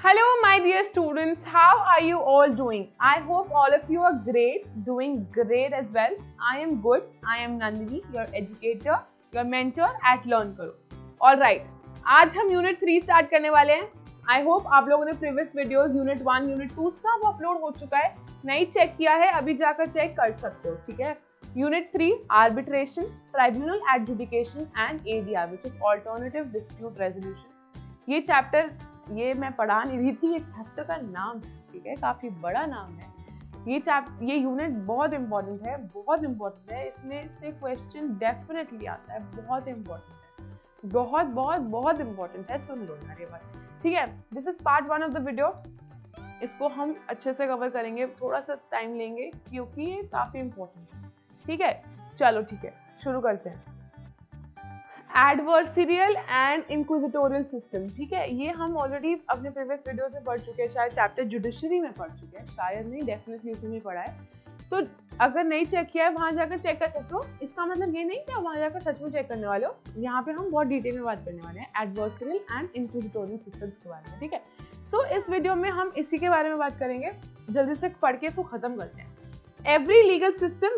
Hello my dear students, how are you all doing? I hope all of you are great, doing great as well. I am good. I am Nandini, your educator, your mentor at LearnKaro. Alright, आज हम unit 3 start करने वाले हैं. I hope आप लोगों ने previous videos unit 1, unit 2 सब upload हो चुका है. नहीं चेक किया है अभी जाकर चेक कर सकते हो, ठीक है. Unit 3 arbitration, tribunal adjudication and ADR which is alternative dispute resolution. ये चैप्टर ये मैं पढ़ा नहीं रही थी, ये चैप्टर का नाम, ठीक है, काफी बड़ा नाम है. ये यूनिट बहुत इंपॉर्टेंट है, बहुत इंपॉर्टेंट है. इसमें से क्वेश्चन डेफिनेटली आता है, बहुत इंपॉर्टेंट है, बहुत बहुत बहुत इंपॉर्टेंट है. सुन लो यार ये बात, ठीक है. This is part 1 of the video. इसको हम अच्छे से कवर करेंगे, थोड़ा सा टाइम लेंगे क्योंकि ये काफी इंपॉर्टेंट है, ठीक है. चलो ठीक है, शुरू करते हैं. एडवर्सरियल एंड इंक्विजिटोरियल सिस्टम, ठीक है. ये हम ऑलरेडी अपने प्रीवियस वीडियो से पढ़ चुके हैं, शायद चैप्टर जुडिशरी में पढ़ चुके हैं, शायद नहीं, डेफिनेटली उसमें भी पढ़ा है. तो अगर नहीं चेक किया है वहां जाकर चेक कर सकते हो. इसका मतलब ये नहीं कि आप वहां जाकर सच में चेक करने वाले हो. यहाँ पे हम बहुत डिटेल में बात करने वाले हैं एडवर्सरियल एंड इंक्विजिटोरियल सिस्टम्स के बारे में, ठीक है. सो इस वीडियो में हम इसी के बारे में बात करेंगे. जल्दी से पढ़ के इसको खत्म करते हैं. Every legal system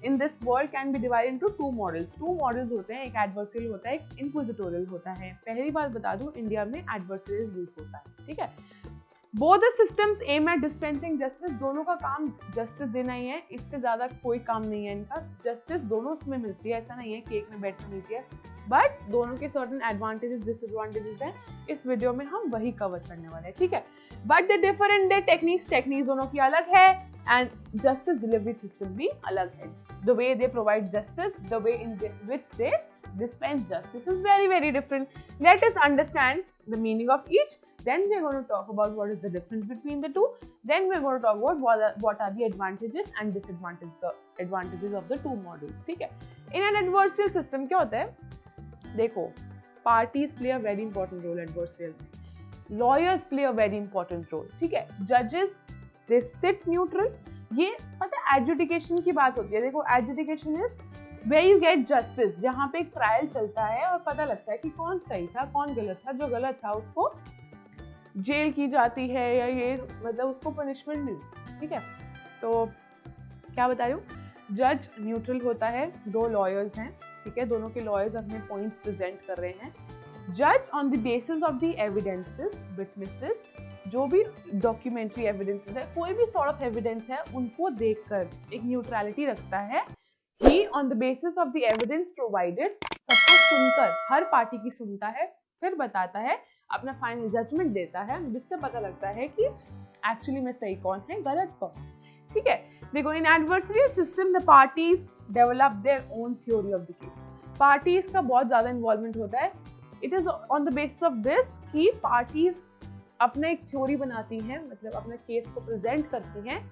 in this world can be divided into two models. Two models होते हैं, एक adversarial होता है, एक inquisitorial होता है. पहली बात बता दूं, इंडिया में adversarial यूज होता है, ठीक है. Both the systems aim at dispensing justice. दोनों का काम जस्टिस देना ही है, इससे ज्यादा कोई काम नहीं है इनका. जस्टिस दोनों में मिलती है, ऐसा नहीं है कि एक में बैठ के मिलती है, बट दोनों के सर्टेन एडवांटेजेस डिसएडवांटेजेस हैं. इस वीडियो में हम वही कवर करने वाले हैं, ठीक है. But they differ in their techniques दोनों की अलग है, एंड जस्टिस डिलीवरी सिस्टम भी अलग है. The way they provide justice, the way in which they dispense justice is very very different. Let us understand the meaning of each, then we are going to talk about what is the difference between the two, then we are going to talk about what are the advantages and disadvantages of the two models, ठीक है. In an adversarial system क्या होता है, देखो, parties play a very important role adversarial में, lawyers play a very important role, ठीक है. Judges they sit neutral. ये पता है adjudication की बात होती है. देखो, adjudication is where you get justice, जहाँ पे एक ट्रायल चलता है और पता लगता है कि कौन सही था कौन गलत था. जो गलत था उसको जेल की जाती है या ये मतलब उसको पनिशमेंट मिलती, ठीक है. तो क्या बता रही हूँ, जज न्यूट्रल होता है, दो लॉयर्स हैं, ठीक है. दोनों के लॉयर्स अपने पॉइंट्स प्रेजेंट कर रहे हैं. जज on the basis of the evidences, witnesses, जो भी डॉक्यूमेंट्री एविडेंसेस है, कोई भी सॉर्ट ऑफ एविडेंस है, उनको देखकर एक न्यूट्रलिटी रखता है. He on the basis of the evidence provided, सबको सुनकर, हर पार्टी की सुनता है, फिर बताता है, अपना फाइनल जजमेंट देता है, जिससे पता लगता है कि एक्चुअली में सही कौन है गलत कौन, ठीक है. देखो, in adversarial system the parties develop their own theory of the case. Parties का बहुत ज्यादा इन्वॉल्वमेंट होता है. It is on the basis of this कि पार्टीज अपना एक थ्योरी बनाती हैं, मतलब अपने केस को प्रेजेंट करती हैं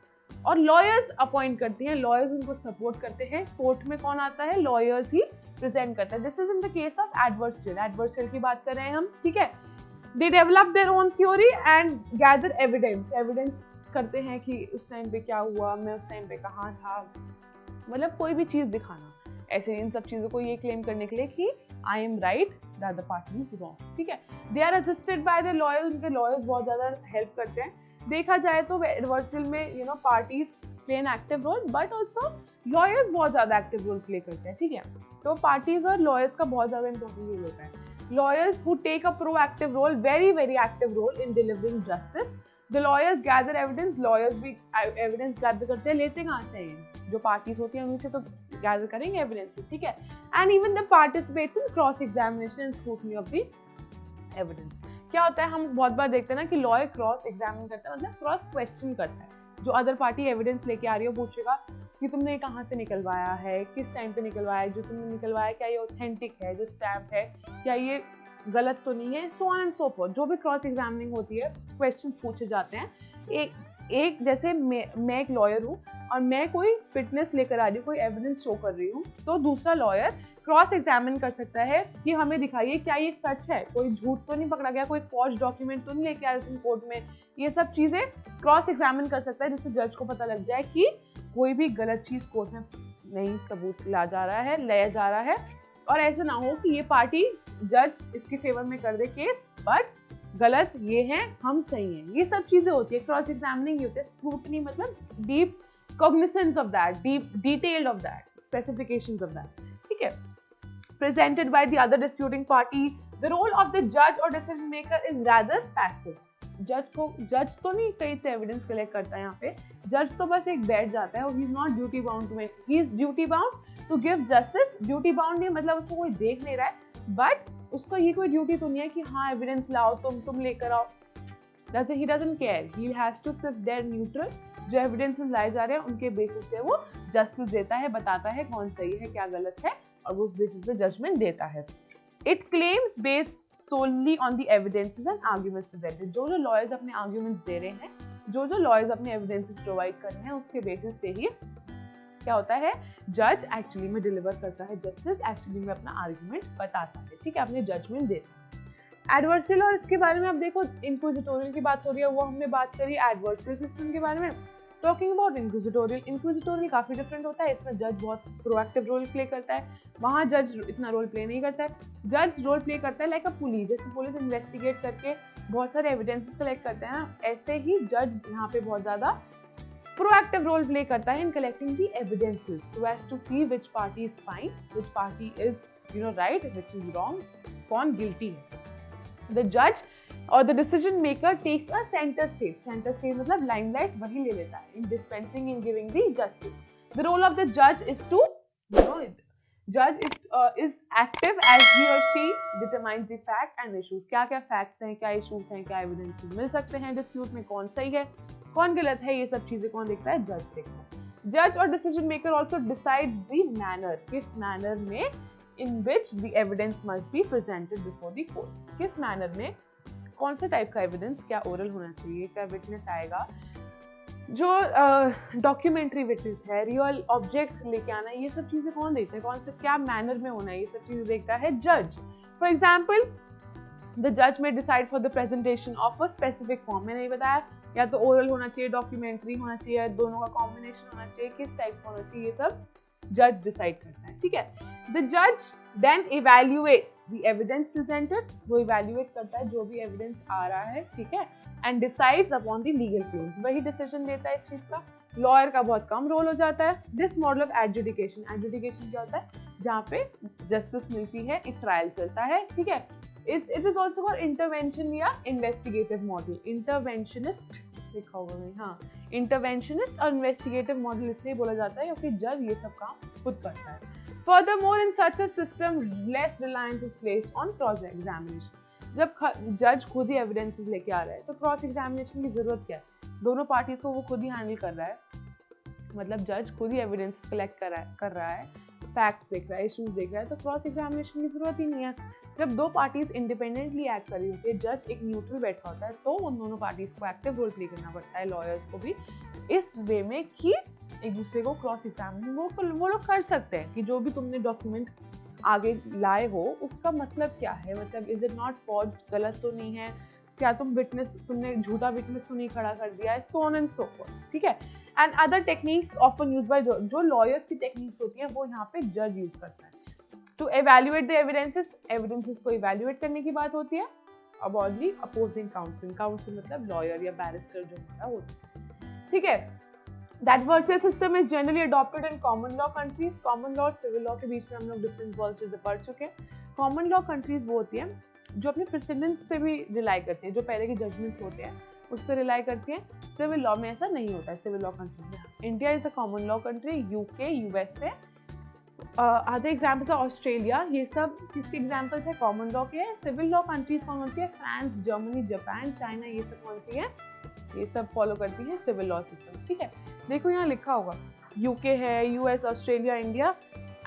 और लॉयर्स अपॉइंट करती हैं. लॉयर्स उनको सपोर्ट करते हैं. कोर्ट में कौन आता है, लॉयर्स ही प्रेजेंट करते हैं. This is in the case of adversarial. Adversarial की बात कर रहे हैं हम, ठीक है. They develop their own theory and gather evidence. Evidence करते हैं कि उस टाइम पे क्या हुआ, मैं उस टाइम पे कहाँ था, मतलब कोई भी चीज दिखाना. ऐसे इन सब चीजों को ये क्लेम करने के लिए कि I am right, the other party is wrong, ठीक है. They are assisted by the lawyers. उनके लॉयर्स बहुत ज्यादा हेल्प करते हैं. देखा जाए तो एडवर्सरियल में parties play an active role, but also lawyers बहुत ज्यादा एक्टिव रोल प्ले करते हैं, ठीक है. तो पार्टीज और लॉयर्स का बहुत ज्यादा इंपॉर्टेंट रोल होता है. Lawyers who take a proactive role, very very active role in delivering justice. The lawyers gather evidence. Lawyers भी एविडेंस गैदर करते हैं, लेते कहाँ से हैं, जो पार्टीज होती हैं उन्हीं से तो गैदर करेंगे एविडेंसेस, ठीक है. And even the participates in cross examination and scrutiny of the evidence. क्या होता है, हम बहुत बार देखते हैं ना कि लॉयर क्रॉस एग्जामिन करता है, मतलब क्रॉस क्वेश्चन करता है. जो अदर पार्टी एविडेंस लेके आ रही है पूछेगा कि तुमने कहाँ से निकलवाया है, किस टाइम पे निकलवाया है, जो तुमने निकलवाया क्या ये ऑथेंटिक है, जो स्टैम्प है क्या ये गलत तो नहीं है, so on and so fourth. जो भी क्रॉस एग्जामिनिंग होती है, क्वेश्चंस पूछे जाते हैं. एक जैसे मैं एक लॉयर हूँ और मैं कोई फिटनेस लेकर आ रही हूँ, कोई एविडेंस शो कर रही हूँ, तो दूसरा लॉयर क्रॉस एग्जामिन कर सकता है कि हमें दिखाइए क्या ये सच है, कोई झूठ तो नहीं पकड़ा गया, कोई फॉर्ज डॉक्यूमेंट तो नहीं लेके आ रहे तुम कोर्ट में. ये सब चीजें क्रॉस एग्जामिन कर सकता है, जिससे जज को पता लग जाए कि कोई भी गलत चीज कोर्ट में नहीं सबूत लाया जा रहा है, और ऐसा ना हो कि ये पार्टी जज इसके फेवर में कर दे केस, बट गलत ये है, हम सही हैं, ये सब चीजें होती है। क्रॉस एग्जामिनिंग होती है, स्क्रूटनी मतलब deep cognizance of that, deep detailed of that, specifications of that, ठीक है। Presented by the other disputing party, the role of the जज और decision maker is rather passive. जज तो नहीं कहीं से एविडेंस कलेक्ट करता है यहाँ पे, जज तो बस एक बैठ जाता है, he is not duty bound to make, he is duty bound to give justice. Duty bound नहीं मतलब उसको कोई देख नहीं रहा है, बट उसको ये कोई ड्यूटी तो नहीं है कि हाँ एविडेंस लाओ, तुम लेकर आओ। He doesn't care. He has to sit there neutral. जो एविडेंसेस लाए जा रहे हैं उनके बेसिस पे वो जस्टिस देता है, बताता है कौन सही है क्या गलत है, और वो उस बेसिस पे जजमेंट देता है। It claims based solely on the evidences and arguments presented. जो लॉयर्स अपने आर्ग्यूमेंट्स दे रहे हैं, जो लॉयर्स अपने एविडेंसेस प्रोवाइड कर रहे हैं, उसके बेसिस पे ही क्या होता है, जज एक्चुअली में डिलीवर करता है जस्टिस, एक्चुअली में अपना आर्ग्यूमेंट बताता है, ठीक है, अपने जजमेंट देता है। एडवर्सरियल और इसके बारे में अब देखो, इंक्विजिटोरियल की बात हो रही है, वो हमने बात करी एडवर्सरियल सिस्टम के बारे में। टॉकिंग अबाउट इंक्विजिटोरियल काफी डिफरेंट होता है, इसमें जज बहुत प्रोएक्टिव रोल प्ले करता है, वहाँ जज इतना रोल प्ले नहीं करता है। जज रोल प्ले करता है लाइक अ पुलिस, जैसे पुलिस इन्वेस्टिगेट करके बहुत सारे एविडेंसेस कलेक्ट करते हैं ना, ऐसे ही जज यहाँ पे बहुत ज्यादा प्रोएक्टिव रोल प्ले करता है in collecting the evidences so as to see which party is fine, which party is right, which is wrong, कौन गिल्टी है। The judge or the decision maker takes a center stage. Center stage मतलब limelight वही ले लेता है in dispensing in giving the justice. The role of the judge is to, judge is active as he or she determines the fact and issues. क्या क्या facts हैं, क्या issues हैं, क्या evidences मिल सकते हैं dispute में, कौन सही है, कौन गलत है, ये सब चीजें कौन देखता है, जज देखता है। Judge और decision maker also decides the manner, किस manner में in which the evidence must be presented before the court. किस मैनर में कौन से टाइप का एविडेंस, क्या ओरल होना चाहिए, क्या विटनेस आएगा, जो डॉक्यूमेंट्री विटनेस है, रियल ऑब्जेक्ट लेके आना, ये सब चीजें कौन देखता है, कौन से क्या मैनर में होना है, ये सब चीजें देखता है जज। फॉर एग्जाम्पल द जज में decide for the presentation of a specific form, मैंने ये बताया, या तो ओरल होना चाहिए, डॉक्यूमेंट्री होना चाहिए, दोनों का कॉम्बिनेशन होना चाहिए, किस टाइप का होना चाहिए, ये सब जज डिसाइड करता है, ठीक है। The judge then evaluates the evidence presented, वो evaluate करता है जो भी एविडेंस आ रहा है, ठीक है, and decides upon the legal claims, वही डिसीजन लेता है इस चीज का। लॉयर का बहुत कम रोल हो जाता है। This model of adjudication, adjudication क्या होता है, जहाँ पे जस्टिस मिलती है, एक ट्रायल चलता है, ठीक है। It is also called intervention या इन्वेस्टिगेटिव मॉडल, इंटरवेंशनिस्ट लिखा होगा नहीं, हाँ, इंटरवेंशनिस्ट और इन्वेस्टिगेटिव मॉडल इसलिए बोला जाता है क्योंकि जज ये सब काम खुद करता है। Furthermore, in such a system, less reliance is placed on cross examination. जब जज खुद ही एविडेंसेस लेके आ रहा है तो क्रॉस एग्जामिनेशन की जरूरत क्या है, दोनों पार्टीज को वो खुद ही हैंडल कर रहा है, मतलब जज खुद ही एविडेंस कलेक्ट कर रहा है, फैक्ट्स देख रहा है, इश्यूज देख रहा है, तो क्रॉस एग्जामिनेशन की जरूरत ही नहीं है। जब दो पार्टीज इंडिपेंडेंटली एक्ट कर रही होती है, जज एक न्यूट्रल बैठा होता है, तो उन दोनों पार्टीज को एक्टिव रोल प्ले करना पड़ता है, लॉयर्स को भी, इस वे में कि एक दूसरे को क्रॉस एग्जामिनिंग वो लोग कर सकते हैं कि जो भी तुमने डॉक्यूमेंट आगे लाए हो उसका मतलब क्या है, मतलब इज इट नॉट फॉर्ज, गलत तो नहीं है, क्या तुमने झूठा विटनेस तो नहीं खड़ा कर दिया है, so on and so forth, ठीक है। And other techniques often used by जो लॉयर्स की टेक्निक्स होती हैं वो यहाँ पे जज यूज करता है टू एवेल्युएट द एविडेंसेस को इवेल्युएट करने की बात होती है। अबाउट दी अपोजिंग काउंसिल मतलब लॉयर या बैरिस्टर जो हमारा होता है, ठीक है। The adversarial system is generally adopted in common law countries. Common law और civil law के बीच में हम लोग डिफरेंस बहुत चीजें पढ़ चुके हैं। Common law countries वो होती हैं जो अपने प्रेसिडेंट्स पे भी रिलाई करती हैं, जो पहले के जजमेंट्स होते हैं उस पर रिलाई करती हैं। सिविल लॉ में ऐसा नहीं होता है, सिविल लॉ कंट्रीज में। India is a common law country, UK, USA, other examples है ऑस्ट्रेलिया, ये सब किसके एग्जाम्पल्स है, कॉमन लॉ के हैं। सिविल लॉ कंट्रीज कौन सी है, फ्रांस, जर्मनी, जापान, चाइना, ये सब कौन सी है, ये सब फॉलो करती है सिविल लॉ सिस्टम, ठीक है। देखो यहाँ लिखा होगा यूके है, US, Australia, India,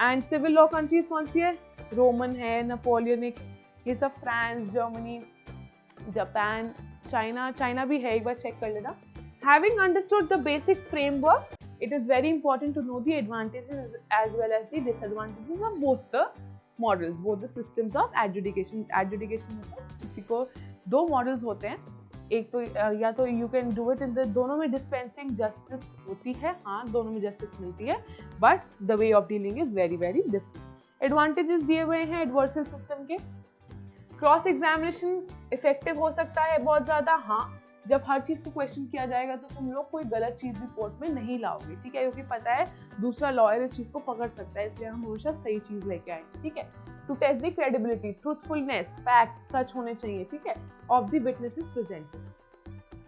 and civil law countries कौन सी है, रोमन है, नेपोलियनिक, ये सब फ्रांस, जर्मनी, जापान, चाइना भी है, एक बार चेक कर लेना। Having understood the basic framework, it is very important to know the advantages as well as the disadvantages of both the models, both the systems of adjudication. Adjudication मतलब किसी को दो models होते हैं, एक तो या तो you can do it in the, दोनों में डिस्पेंसिंग जस्टिस होती है, हाँ दोनों में जस्टिस मिलती है, but the way of dealing is very very different. Advantages दिए हुए हैं एडवर्सरियल सिस्टम के। क्रॉस एग्जामिनेशन इफेक्टिव हो सकता है बहुत ज्यादा, हाँ, जब हर चीज को क्वेश्चन किया जाएगा तो तुम लोग कोई गलत चीज रिपोर्ट में नहीं लाओगे, ठीक है, क्योंकि पता है दूसरा लॉयर इस चीज को पकड़ सकता है, इसलिए हम हमेशा सही चीज लेके आएंगे, ठीक है। To test the credibility, truthfulness, facts सच होने चाहिए, ठीक है, of the witnesses presented,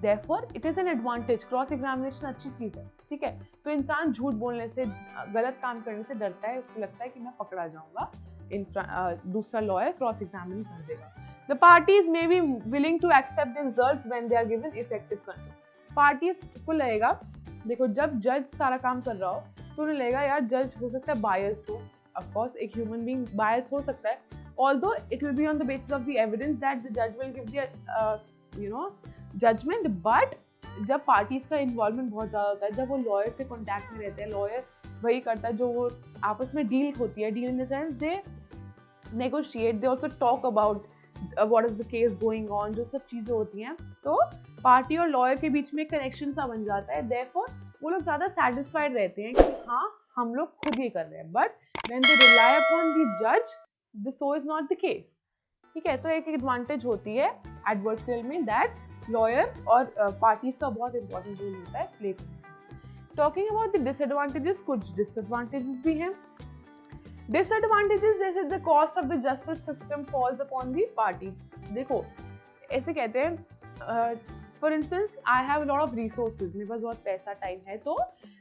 therefore it is an advantage. Cross examination अच्छी चीज है, ठीक है। तो इंसान झूठ बोलने से, गलत काम करने से डरता है, उसको लगता है कि मैं पकड़ा जाऊंगा, दूसरा लॉयर क्रॉस एग्जामिन कर देगा। The parties may be willing to accept the results when they are given effective control। Parties को लगेगा, देखो जब जज सारा काम कर रहा हो तो उन्हें लगेगा यार जज हो सकता है biased हो, of course एक human being biased हो सकता है, although it will be on the basis of the evidence that the judge will give the judgment, but जब parties का involvement बहुत ज़्यादा होता है, जब वो lawyer से contact में रहते हैं, lawyer वही करता है जो वो आपस में deal होती है, deal in the sense they negotiate, they also talk about what is the case going on, जो सब चीजें होती हैं, तो पार्टी और लॉयर के बीच में कनेक्शन सा बन जाता है, therefore वो लोग ज्यादा सेटिस्फाइड रहते हैं कि हाँ हम लोग खुद ही कर रहे हैं, but when they rely upon the judge, this so is not the case, ठीक है। तो एक एडवांटेज होती है एडवर्सरियल में, दैट लॉयर और पार्टीज का बहुत इंपॉर्टेंट रोल होता है प्ले करने। टॉकिंग अबाउट द डिसएडवांटेजेस, कुछ डिसएडवांटेजेस भी हैं। Disadvantages जैसे the cost of the justice system falls upon the party। देखो ऐसे कहते हैं, for instance I have a lot of resources, मेरे पास बहुत पैसा टाइम है, तो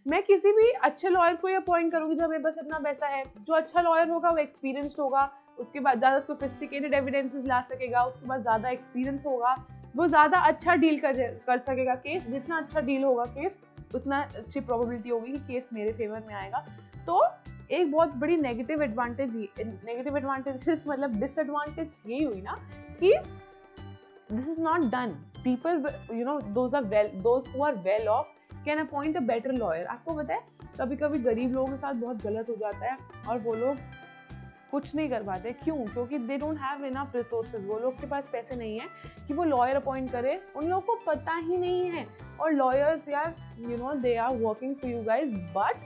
मैं किसी भी अच्छे लॉयर को अपॉइंट करूंगी जब मेरे पास इतना पैसा है। जो अच्छा लॉयर होगा वो एक्सपीरियंस्ड होगा, उसके बाद ज्यादा सोफिस्टिकेटेड एविडेंसेस ला सकेगा, उसके बाद ज्यादा एक्सपीरियंस होगा, वो ज्यादा अच्छा डील कर सकेगा केस। जितना अच्छा डील होगा केस उतना अच्छी प्रोबेबिलिटी होगी कि केस मेरे फेवर में आएगा। तो एक बहुत बड़ी नेगेटिव एडवांटेजेस मतलब डिसएडवांटेज यही हुई ना कि this is not done, people those who are well off can appoint a better lawyer. आपको पता है कभी कभी गरीब लोगों के साथ बहुत गलत हो जाता है और वो लोग कुछ नहीं कर पाते, क्यों? क्योंकि they don't have enough resources, वो लोग के पास पैसे नहीं है कि वो लॉयर अपॉइंट करे, उन लोगों को पता ही नहीं है। और लॉयर्स यार they are working for you guys, but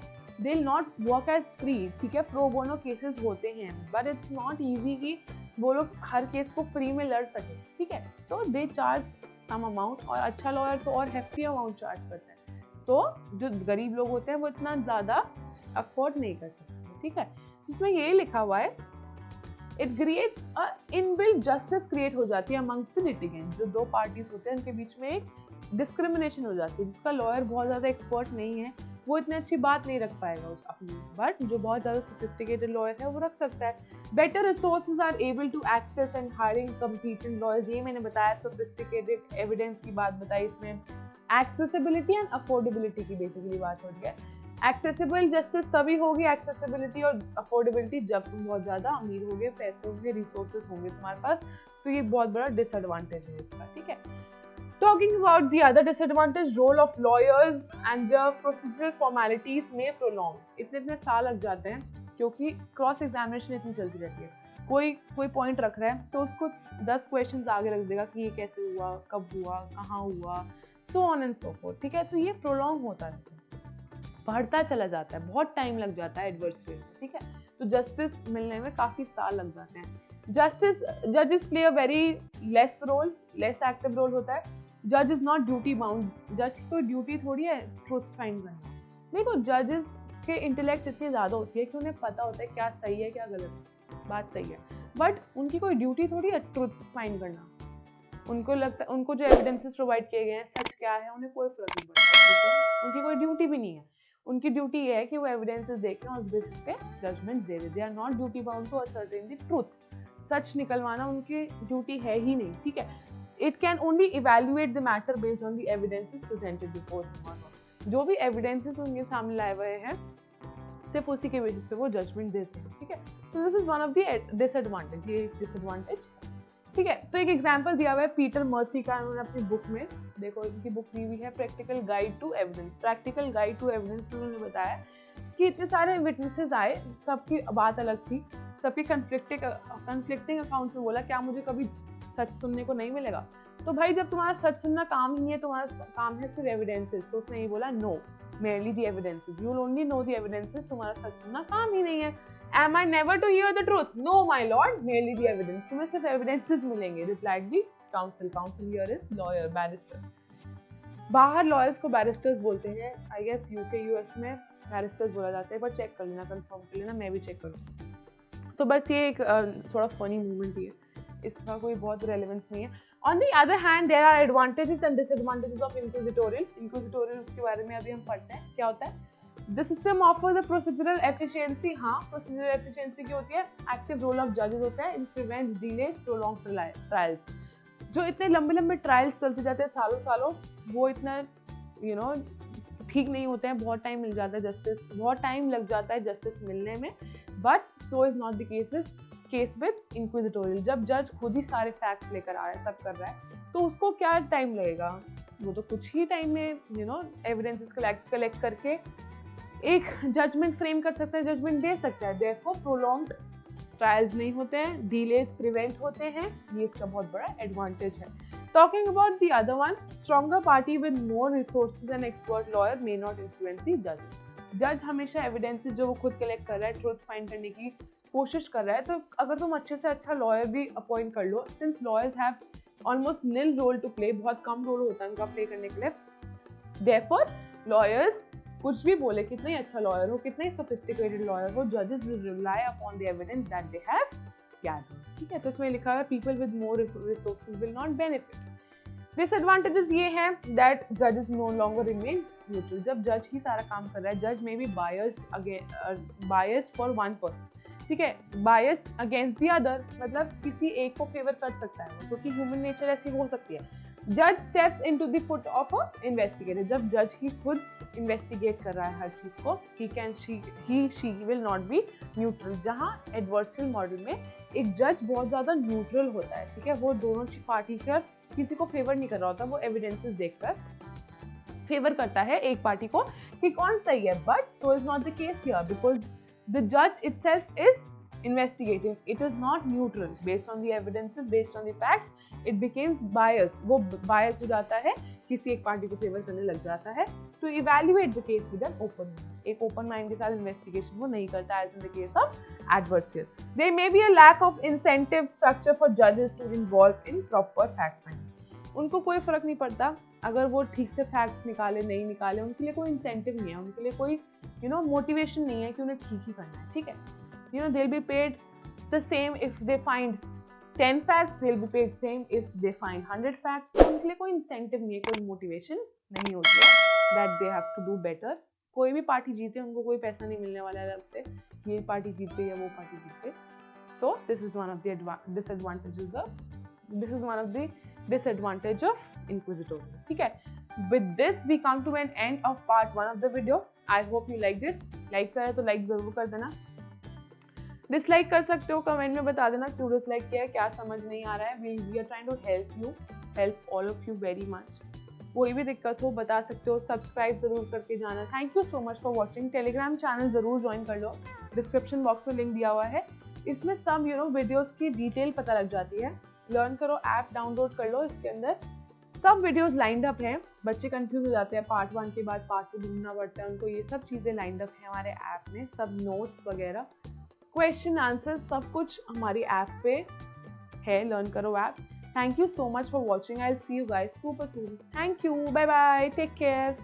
they will not work as free, ठीक है। प्रो बोनो केसेस होते हैं, बट इट्स नॉट इजी कि वो लोग हर केस को फ्री में लड़ सके, ठीक है। तो दे चार्ज सम अमाउंट, और अच्छा लॉयर तो और हेफ्टी अमाउंट चार्ज करता है, तो जो गरीब लोग होते हैं वो इतना ज़्यादा अफोर्ड नहीं कर सकते, ठीक है। जिसमें ये लिखा हुआ है it creates a inbuilt justice create हो जाती है अमंगस्ट द लिटिगेंट। जो दो पार्टीज होते हैं उनके बीच में एक डिस्क्रिमिनेशन हो जाती है, जिसका लॉयर बहुत ज़्यादा एक्सपर्ट नहीं है वो इतनी अच्छी बात नहीं रख पाएगा उस अपनी, बट जो बहुत ज़्यादा सोफिस्टिकेटेड लॉयर है वो रख सकता है। Better resources are able to access and hiring competent lawyers, ये मैंने बताया, सोफिस्टिकेटेड एविडेंस की बात बताई इसमें। एक्सेसिबिलिटी एंड अफोर्डेबिलिटी की बेसिकली बात हो रही है। एक्सेसिबल जस्टिस तभी होगी, एक्सेसिबिलिटी और अफोर्डेबिलिटी, जब तुम बहुत ज़्यादा अमीर होगे, पैसे होंगे, रिसोर्सेज होंगे तुम्हारे पास, तो ये बहुत बड़ा डिसएडवांटेज है इसका, ठीक है। Talking about the other disadvantage, role of lawyers and their procedural formalities may prolong। इतने साल लग जाते हैं क्योंकि क्रॉस एग्जामिनेशन इतनी चलती रहती है। कोई पॉइंट रख रहा है तो उसको 10 क्वेश्चंस आगे रख देगा कि ये कैसे हुआ, कब हुआ, कहाँ हुआ, so on and so fourth, ठीक है। तो ये प्रोलॉन्ग होता रहता है, बढ़ता चला जाता है, बहुत टाइम लग जाता है एडवर्सरियल, ठीक है। तो जस्टिस मिलने में काफी साल लग जाते हैं। जजेस play a very less active role होता है। जज इज नॉट ड्यूटी बाउंड, जज की कोई ड्यूटी थोड़ी है ट्रुथ फाइंड करना। देखो जजेस के इंटेलेक्ट इतनी ज़्यादा होती है कि उन्हें पता होता है क्या सही है क्या गलत है, बात सही है, बट उनकी कोई ड्यूटी थोड़ी है ट्रुथ फाइंड करना। उनको लगता है उनको जो एविडेंसेस प्रोवाइड किए गए हैं सच क्या है उन्हें कोई फर्क नहीं पड़ता, उनकी कोई ड्यूटी भी नहीं है। उनकी ड्यूटी ये है कि वो एविडेंसेस देखें और उस बेसिस पे जजमेंट दे दे। They are not duty bound to ascertain the truth, सच निकलवाना उनकी ड्यूटी है ही नहीं, ठीक है। It can only evaluate the matter based on the evidences presented before him or her। जो भी evidences उनके सामने लाए हुए हैं सिर्फ उसी के बेसिस पे वो जजमेंट देते हैं, ठीक है। तो this is one of the disadvantage, ये डिसएडवांटेज, ठीक है। तो एक एग्जांपल दिया हुआ है पीटर मर्सी का, उन्होंने अपनी बुक में, देखो इनकी बुक दी हुई है practical guide to evidence. Practical guide to evidence में उन्होंने बताया कि इतने सारे विटनेसेस आए, सबकी बात अलग थी, सबकी कंफ्लिक्टिंग अकाउंट्स में बोला क्या मुझे कभी सच सुनने को नहीं मिलेगा? तो भाई जब तुम्हारा सच सुनना काम ही नहीं है, तुम्हारा काम है सिर्फ एविडेंसेस, तो उसने ये बोला no, merely the evidences, you will only know the evidences, तुम्हारा सच सुनना काम ही नहीं है। Am I never to hear the truth? No, my lord, merely the evidence. तुम्हें सिर्फ evidences मिलेंगे. Replied the counsel. Counsel here is lawyer, barrister. बाहर lawyers को barristers बोलते हैं. I guess UK, US में barristers बोला जाता है. पर check कर लेना, confirm कर लेना. मैं भी check करूँ. तो बस ये एक थोड़ा funny moment ही है. इसका कोई बहुत relevance नहीं है. On the other hand, there are advantages and disadvantages of inquisitorial. Inquisitorial उसके बारे में अभी हम पढ़ते हैं. क्या होता है? The system offers a procedural efficiency. हाँ, procedural efficiency क्या होती है? Active role of judges होता है. It prevents delays, prolonged trials. जो इतने लंबे ट्रायल्स चलते जाते हैं सालों, वो इतना ठीक नहीं होते हैं. बहुत टाइम लग जाता है जस्टिस मिलने में. But so is not the case with inquisitorial. जब जज खुद ही सारे फैक्ट्स लेकर आ रहा है, सब कर रहा है, तो उसको क्या टाइम लगेगा? वो तो कुछ ही टाइम में एविडेंसेस कलेक्ट करके एक जजमेंट फ्रेम कर सकता है, जजमेंट दे सकता है. देयरफॉर प्रोलॉन्ग्ड ट्रायल्स नहीं होते हैं, डिलेज प्रिवेंट होते हैं. ये इसका बहुत बड़ा एडवांटेज है. Talking about the other one, stronger party with more resources and expert lawyer may not influence the जज. जज हमेशा एविडेंसेस जो वो खुद कलेक्ट कर रहा है, ट्रुथ फाइंड करने की कोशिश कर रहा है, तो अगर तुम अच्छे से अच्छा लॉयर भी अपॉइंट कर लो, since lawyers have almost nil role to play, बहुत कम रोल होता है उनका प्ले करने के लिए. देयरफॉर लॉयर्स कुछ भी बोले, कितना ही अच्छा लॉयर हो, कितना ही सोफिस्टिकेटेड लॉयर हो, जजेस will rely upon the evidence that they have gathered. ठीक है, तो इसमें लिखा है people with more resources will not benefit. Disadvantages ये हैं दैट जजेस नो लॉन्गर रिमेन न्यूट्रल. जब जज ही सारा काम कर रहा है, जज may be biased for one person. ठीक है, बायस्ड अगेंस्ट द अदर, मतलब किसी एक को फेवर कर सकता है, क्योंकि ह्यूमन नेचर ऐसी हो सकती है. जज steps into the foot of a investigator. जब जज ही खुद इन्वेस्टिगेट कर रहा है हर चीज को, she will not be neutral. जहां एडवर्सरियल मॉडल में एक जज बहुत ज्यादा न्यूट्रल होता है. ठीक है, वो दोनों पार्टी का किसी को फेवर नहीं कर रहा होता, वो एविडेंसेस देखकर फेवर करता है एक पार्टी को कि कौन सही है. But so is not the case here, because the जज itself is investigative. It is not neutral based on the evidences, based on the facts. It becomes biased. वो biased हो जाता है, किसी एक पार्टी को फेवर करने लग जाता है. To evaluate the case with an open mind. एक open mind के साथ investigation वो नहीं करता, as in the case of adversarial. There may be a lack of incentive structure for judges to involve in proper fact finding. उनको कोई फर्क नहीं पड़ता अगर वो ठीक से फैक्ट्स निकाले नहीं निकाले, उनके लिए कोई इंसेंटिव नहीं है, उनके लिए कोई मोटिवेशन नहीं है कि उन्हें ठीक ही करना है. ठीक है, they'll be paid the same if they find 10 facts, they'll be paid same if they find 100 facts. तो उनके लिए कोई इंसेंटिव नहीं है, कोई मोटिवेशन नहीं होती है that they have to do better. कोई भी पार्टी जीते, उनको कोई पैसा नहीं मिलने वाला है उससे, ये पार्टी जीते या वो पार्टी जीते. So this is one of the disadvantage of inquisitorial. ठीक है, with this we come to an end of part 1 of the video. I hope you liked it. Like करें तो लाइक जरूर कर देना, डिसलाइक कर सकते हो, कमेंट में बता देना क्यों डिसलाइक किया है, क्या समझ नहीं आ रहा है. We are trying to help all of you very much. कोई भी दिक्कत हो बता सकते हो. सब्सक्राइब जरूर करके जाना. Thank you so much for watching. Telegram channel जरूर ज्वाइन कर लो, डिस्क्रिप्शन बॉक्स में लिंक दिया हुआ है. इसमें सब वीडियोस की डिटेल पता लग जाती है. लर्न करो ऐप डाउनलोड कर लो, इसके अंदर सब वीडियोस लाइंड अप हैं. बच्चे कंफ्यूज हो जाते हैं, पार्ट 1 के बाद पार्ट 2 ढूंढना पड़ता है उनको. ये सब चीज़ें लाइंड अप है हमारे ऐप में, सब नोट्स वगैरह, क्वेश्चन आंसर, सब कुछ हमारी ऐप पे है, लर्न करो app. Thank you so much for watching. I will see you guys super soon. Thank you, bye bye, take care.